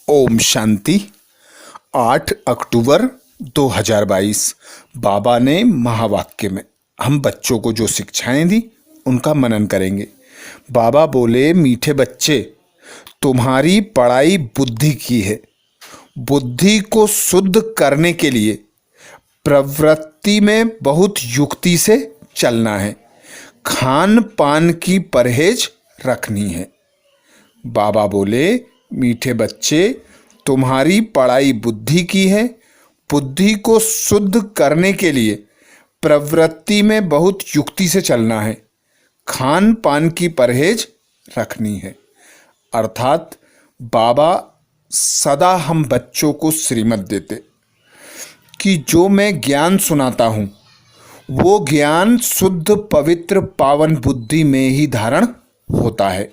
ओम शांति। 8 अक्टूबर 2022 बाबा ने महावाक्य में हम बच्चों को जो शिक्षाएं दी उनका मनन करेंगे। बाबा बोले, मीठे बच्चे, तुम्हारी पढ़ाई बुद्धि की है। बुद्धि को शुद्ध करने के लिए प्रवृत्ति में बहुत युक्ति से चलना है। खान पान की परहेज रखनी है। बाबा बोले, मीठे बच्चे, तुम्हारी पढ़ाई बुद्धि की है। बुद्धि को शुद्ध करने के लिए प्रवृत्ति में बहुत युक्ति से चलना है। खान पान की परहेज रखनी है। अर्थात बाबा सदा हम बच्चों को श्रीमत देते कि जो मैं ज्ञान सुनाता हूँ वो ज्ञान शुद्ध पवित्र पावन बुद्धि में ही धारण होता है।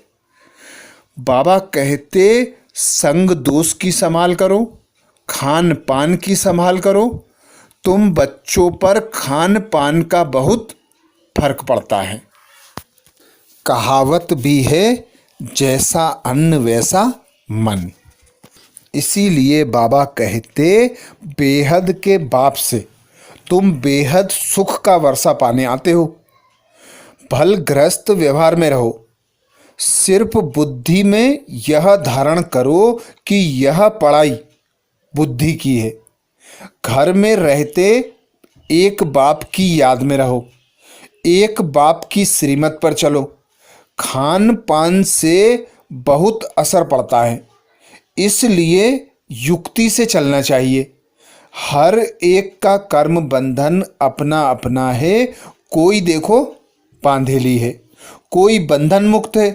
बाबा कहते, संग दोष की संभाल करो, खान पान की संभाल करो। तुम बच्चों पर खान पान का बहुत फर्क पड़ता है। कहावत भी है, जैसा अन्न वैसा मन। इसीलिए बाबा कहते, बेहद के बाप से तुम बेहद सुख का वर्षा पाने आते हो। भलग्रस्त व्यवहार में रहो। सिर्फ बुद्धि में यह धारण करो कि यह पढ़ाई बुद्धि की है। घर में रहते एक बाप की याद में रहो। एक बाप की श्रीमत पर चलो। खान पान से बहुत असर पड़ता है, इसलिए युक्ति से चलना चाहिए। हर एक का कर्म बंधन अपना अपना है। कोई देखो बांधेली है, कोई बंधन मुक्त है,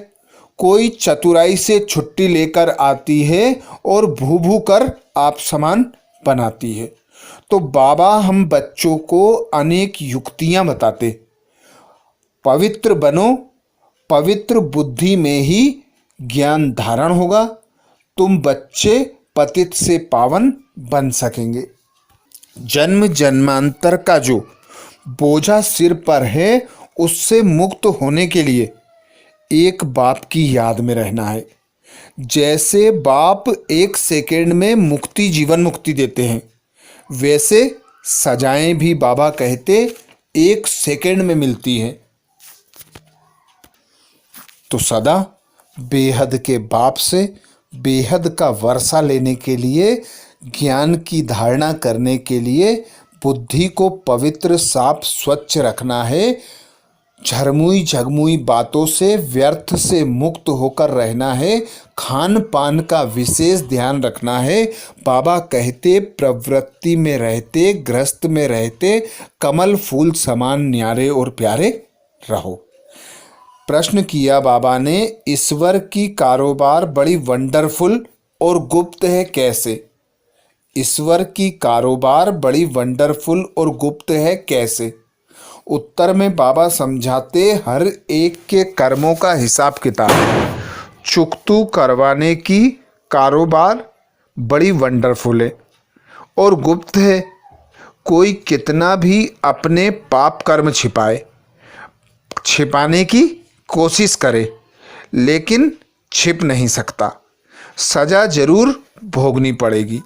कोई चतुराई से छुट्टी लेकर आती है और भू भू कर आप समान बनाती है। तो बाबा हम बच्चों को अनेक युक्तियां बताते। पवित्र बनो, पवित्र बुद्धि में ही ज्ञान धारण होगा। तुम बच्चे पतित से पावन बन सकेंगे। जन्म जन्मांतर का जो बोझा सिर पर है उससे मुक्त होने के लिए एक बाप की याद में रहना है। जैसे बाप एक सेकेंड में मुक्ति जीवन मुक्ति देते हैं, वैसे सजाएं भी बाबा कहते एक सेकेंड में मिलती हैं। तो सदा बेहद के बाप से बेहद का वर्षा लेने के लिए, ज्ञान की धारणा करने के लिए बुद्धि को पवित्र साफ स्वच्छ रखना है। झरमुई झगमुई बातों से व्यर्थ से मुक्त होकर रहना है। खान पान का विशेष ध्यान रखना है। बाबा कहते, प्रवृत्ति में रहते, गृहस्थ में रहते कमल फूल समान न्यारे और प्यारे रहो। प्रश्न किया बाबा ने, ईश्वर की कारोबार बड़ी वंडरफुल और गुप्त है, कैसे? ईश्वर की कारोबार बड़ी वंडरफुल और गुप्त है, कैसे? उत्तर में बाबा समझाते, हर एक के कर्मों का हिसाब किताब चुकतू करवाने की कारोबार बड़ी वंडरफुल है और गुप्त है। कोई कितना भी अपने पाप कर्म छिपाने की कोशिश करे, लेकिन छिप नहीं सकता। सजा जरूर भोगनी पड़ेगी।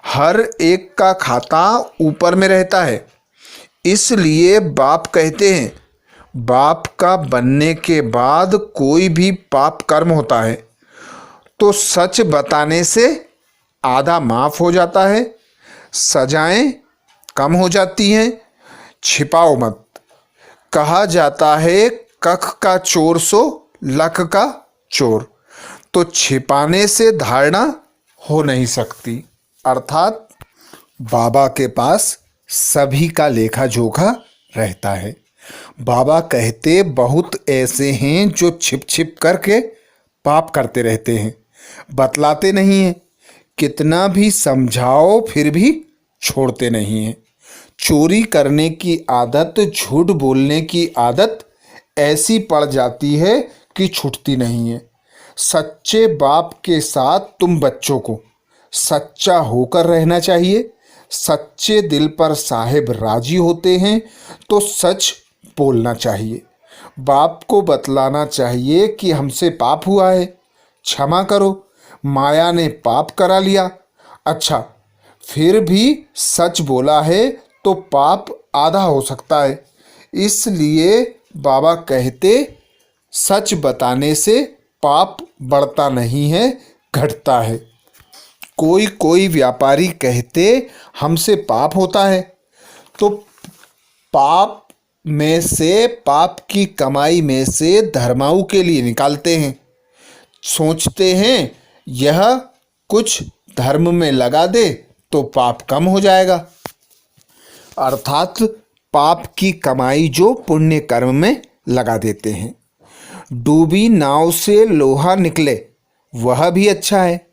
हर एक का खाता ऊपर में रहता है। इसलिए बाप कहते हैं, बाप का बनने के बाद कोई भी पाप कर्म होता है तो सच बताने से आधा माफ हो जाता है, सजाएं कम हो जाती हैं। छिपाओ मत। कहा जाता है, कख का चोर सो लख का चोर। तो छिपाने से धारणा हो नहीं सकती। अर्थात बाबा के पास सभी का लेखा जोखा रहता है। बाबा कहते, बहुत ऐसे हैं जो छिप छिप करके पाप करते रहते हैं, बतलाते नहीं हैं। कितना भी समझाओ फिर भी छोड़ते नहीं हैं। चोरी करने की आदत, झूठ बोलने की आदत ऐसी पड़ जाती है कि छूटती नहीं है। सच्चे बाप के साथ तुम बच्चों को सच्चा होकर रहना चाहिए। सच्चे दिल पर साहिब राजी होते हैं तो सच बोलना चाहिए। बाप को बतलाना चाहिए कि हमसे पाप हुआ है, क्षमा करो। माया ने पाप करा लिया। अच्छा, फिर भी सच बोला है तो पाप आधा हो सकता है। इसलिए बाबा कहते, सच बताने से पाप बढ़ता नहीं है, घटता है। कोई कोई व्यापारी कहते हमसे पाप होता है, तो पाप में से, पाप की कमाई में से धर्माऊ के लिए निकालते हैं। सोचते हैं यह कुछ धर्म में लगा दे तो पाप कम हो जाएगा। अर्थात पाप की कमाई जो पुण्य कर्म में लगा देते हैं। डूबी नाव से लोहा निकले वह भी अच्छा है।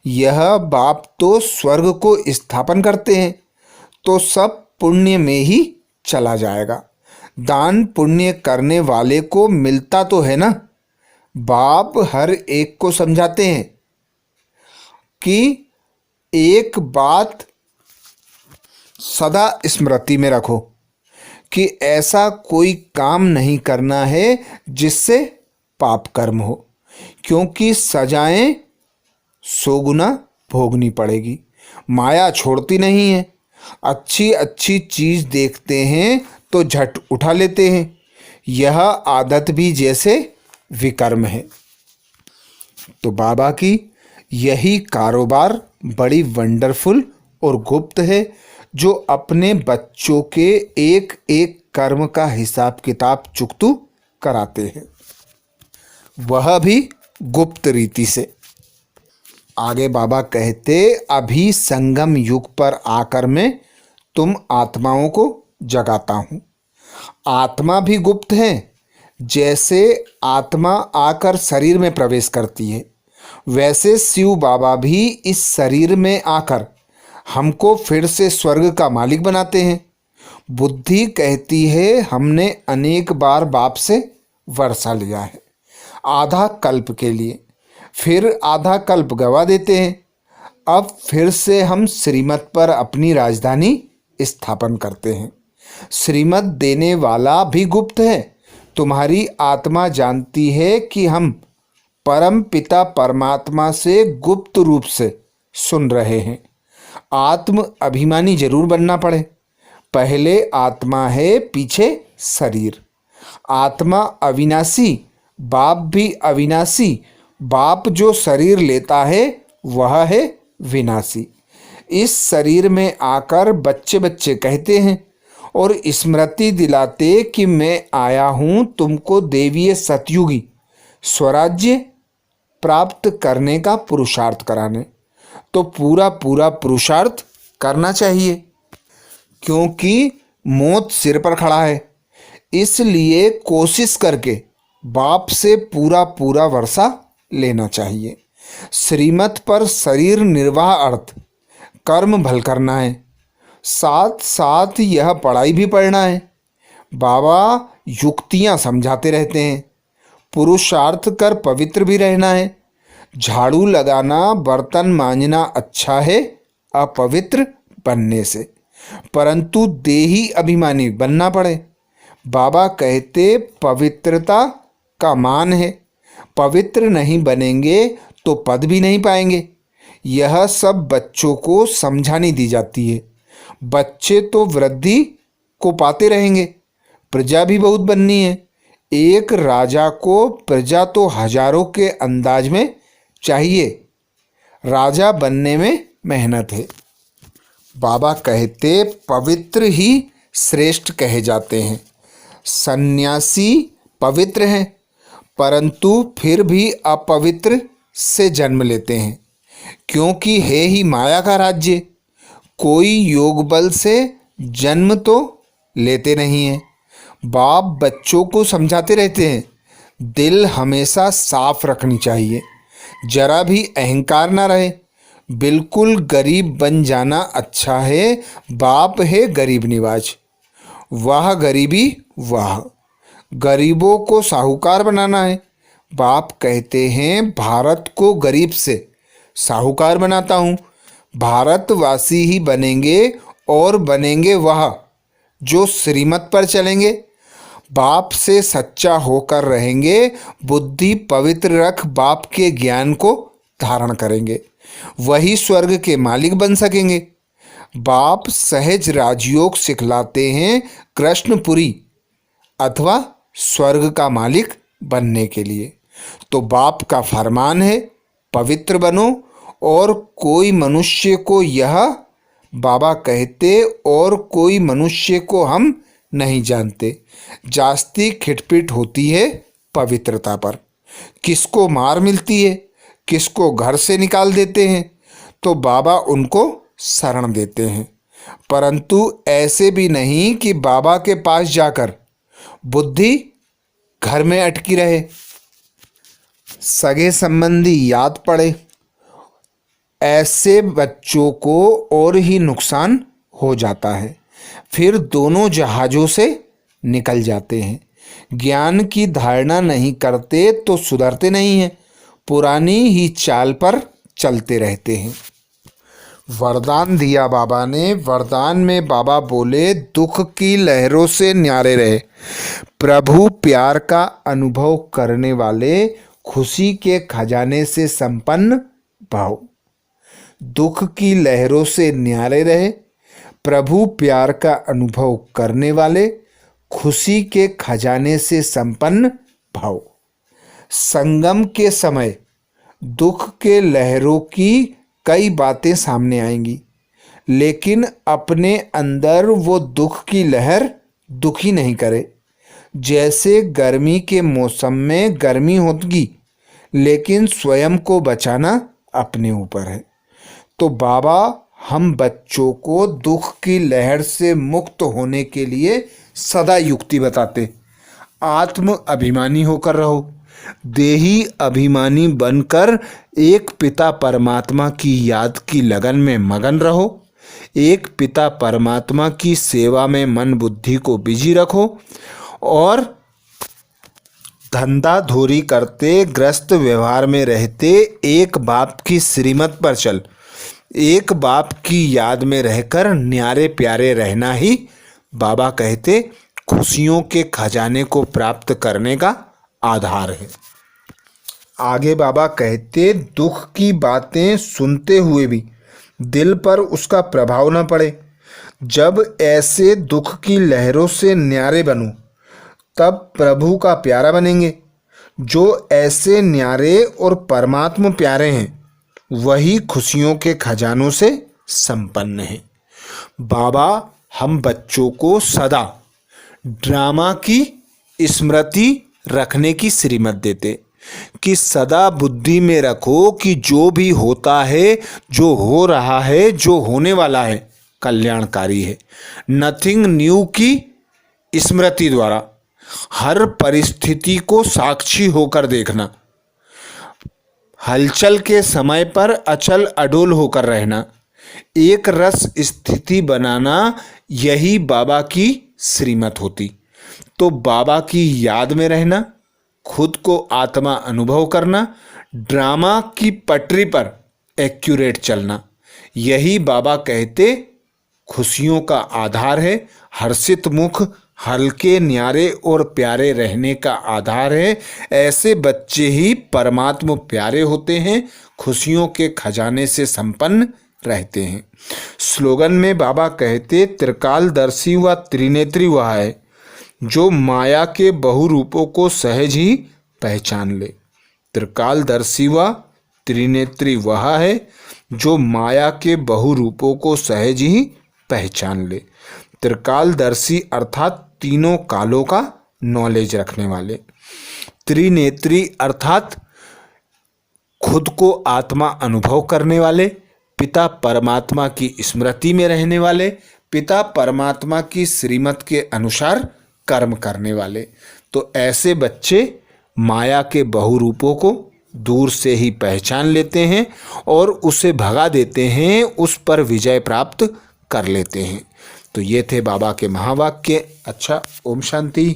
यह बाप तो स्वर्ग को स्थापन करते हैं, तो सब पुण्य में ही चला जाएगा। दान पुण्य करने वाले को मिलता तो है ना। बाप हर एक को समझाते हैं कि एक बात सदा स्मृति में रखो कि ऐसा कोई काम नहीं करना है जिससे पाप कर्म हो, क्योंकि सजाएं सोगुना भोगनी पड़ेगी। माया छोड़ती नहीं है। अच्छी अच्छी चीज देखते हैं तो झट उठा लेते हैं। यह आदत भी जैसे विकर्म है। तो बाबा की यही कारोबार बड़ी वंडरफुल और गुप्त है, जो अपने बच्चों के एक एक कर्म का हिसाब किताब चुकतू कराते हैं, वह भी गुप्त रीति से। आगे बाबा कहते, अभी संगम युग पर आकर मैं तुम आत्माओं को जगाता हूँ। आत्मा भी गुप्त है। जैसे आत्मा आकर शरीर में प्रवेश करती है, वैसे शिव बाबा भी इस शरीर में आकर हमको फिर से स्वर्ग का मालिक बनाते हैं। बुद्धि कहती है हमने अनेक बार बाप से वर्षा लिया है, आधा कल्प के लिए, फिर आधा कल्प गवा देते हैं। अब फिर से हम श्रीमत पर अपनी राजधानी स्थापन करते हैं। श्रीमत देने वाला भी गुप्त है। तुम्हारी आत्मा जानती है कि हम परम पिता परमात्मा से गुप्त रूप से सुन रहे हैं। आत्म अभिमानी जरूर बनना पड़े। पहले आत्मा है, पीछे शरीर। आत्मा अविनाशी, बाप भी अविनाशी। बाप जो शरीर लेता है वह है विनाशी। इस शरीर में आकर बच्चे बच्चे कहते हैं और स्मृति दिलाते कि मैं आया हूँ तुमको देवीय सतयुगी स्वराज्य प्राप्त करने का पुरुषार्थ कराने। तो पूरा पूरा पुरुषार्थ करना चाहिए, क्योंकि मौत सिर पर खड़ा है। इसलिए कोशिश करके बाप से पूरा पूरा वर्षा लेना चाहिए। श्रीमत पर शरीर निर्वाह अर्थ कर्म भल करना है, साथ साथ यह पढ़ाई भी पढ़ना है। बाबा युक्तियाँ समझाते रहते हैं। पुरुषार्थ कर पवित्र भी रहना है। झाड़ू लगाना, बर्तन मांजना अच्छा है अपवित्र बनने से, परंतु देही अभिमानी बनना पड़े। बाबा कहते पवित्रता का मान है। पवित्र नहीं बनेंगे तो पद भी नहीं पाएंगे। यह सब बच्चों को समझानी दी जाती है। बच्चे तो वृद्धि को पाते रहेंगे। प्रजा भी बहुत बननी है। एक राजा को प्रजा तो हजारों के अंदाज में चाहिए। राजा बनने में मेहनत है। बाबा कहते पवित्र ही श्रेष्ठ कहे जाते हैं। सन्यासी पवित्र हैं, परंतु फिर भी अपवित्र से जन्म लेते हैं, क्योंकि है ही माया का राज्य। कोई योग बल से जन्म तो लेते नहीं हैं। बाप बच्चों को समझाते रहते हैं, दिल हमेशा साफ रखनी चाहिए, जरा भी अहंकार ना रहे। बिल्कुल गरीब बन जाना अच्छा है। बाप है गरीब निवाज। वाह गरीबी वाह। गरीबों को साहूकार बनाना है। बाप कहते हैं भारत को गरीब से साहूकार बनाता हूँ। भारतवासी ही बनेंगे और बनेंगे वह जो श्रीमत पर चलेंगे। बाप से सच्चा होकर रहेंगे। बुद्धि पवित्र रख बाप के ज्ञान को धारण करेंगे, वही स्वर्ग के मालिक बन सकेंगे। बाप सहज राजयोग सिखलाते हैं कृष्णपुरी अथवा स्वर्ग का मालिक बनने के लिए। तो बाप का फरमान है पवित्र बनो, और कोई मनुष्य को यह बाबा कहते और कोई मनुष्य को हम नहीं जानते। जास्ती खिटपिट होती है पवित्रता पर। किसको मार मिलती है, किसको घर से निकाल देते हैं, तो बाबा उनको शरण देते हैं। परंतु ऐसे भी नहीं कि बाबा के पास जाकर बुद्धि घर में अटकी रहे, सगे संबंधी याद पड़े। ऐसे बच्चों को और ही नुकसान हो जाता है, फिर दोनों जहाज़ों से निकल जाते हैं। ज्ञान की धारणा नहीं करते तो सुधरते नहीं हैं, पुरानी ही चाल पर चलते रहते हैं। वरदान दिया बाबा ने। वरदान में बाबा बोले दुख की लहरों से न्यारे रहे, प्रभु प्यार का अनुभव करने वाले, खुशी के खजाने से संपन्न भाव। दुख की लहरों से न्यारे रहे, प्रभु प्यार का अनुभव करने वाले, खुशी के खजाने से संपन्न भाव। संगम के समय दुख के लहरों की कई बातें सामने आएंगी, लेकिन अपने अंदर वो दुख की लहर दुखी नहीं करे। जैसे गर्मी के मौसम में गर्मी होगी, लेकिन स्वयं को बचाना अपने ऊपर है। तो बाबा हम बच्चों को दुख की लहर से मुक्त होने के लिए सदा युक्ति बताते। आत्म अभिमानी होकर रहो, देही अभिमानी बनकर एक पिता परमात्मा की याद की लगन में मगन रहो। एक पिता परमात्मा की सेवा में मन बुद्धि को बिजी रखो, और धंधा धोरी करते ग्रस्त व्यवहार में रहते एक बाप की श्रीमत पर चल, एक बाप की याद में रहकर न्यारे प्यारे रहना ही बाबा कहते खुशियों के खजाने को प्राप्त करने का आधार है। आगे बाबा कहते दुख की बातें सुनते हुए भी दिल पर उसका प्रभाव न पड़े। जब ऐसे दुख की लहरों से न्यारे बनो, तब प्रभु का प्यारा बनेंगे। जो ऐसे न्यारे और परमात्मा प्यारे हैं, वही खुशियों के खजानों से संपन्न है। बाबा हम बच्चों को सदा ड्रामा की स्मृति रखने की श्रीमत देते कि सदा बुद्धि में रखो कि जो भी होता है, जो हो रहा है, जो होने वाला है, कल्याणकारी है। नथिंग न्यू की स्मृति द्वारा हर परिस्थिति को साक्षी होकर देखना, हलचल के समय पर अचल अडोल होकर रहना, एक रस स्थिति बनाना, यही बाबा की श्रीमत होती। तो बाबा की याद में रहना, खुद को आत्मा अनुभव करना, ड्रामा की पटरी पर एक्यूरेट चलना, यही बाबा कहते खुशियों का आधार है। हर्षित मुख हल्के न्यारे और प्यारे रहने का आधार है। ऐसे बच्चे ही परमात्मा प्यारे होते हैं, खुशियों के खजाने से संपन्न रहते हैं। स्लोगन में बाबा कहते त्रिकालदर्शी व त्रिनेत्री वह है जो माया के बहुरूपों को सहज ही पहचान ले। त्रिकालदर्शी व त्रिनेत्री वह है जो माया के बहुरूपों को सहज ही पहचान ले। त्रिकालदर्शी अर्थात तीनों कालों का नॉलेज रखने वाले। त्रिनेत्री अर्थात खुद को आत्मा अनुभव करने वाले, पिता परमात्मा की स्मृति में रहने वाले, पिता परमात्मा की श्रीमत के अनुसार कर्म करने वाले। तो ऐसे बच्चे माया के बहुरूपों को दूर से ही पहचान लेते हैं और उसे भगा देते हैं, उस पर विजय प्राप्त कर लेते हैं। तो ये थे बाबा के महावाक्य। अच्छा, ओम शांति।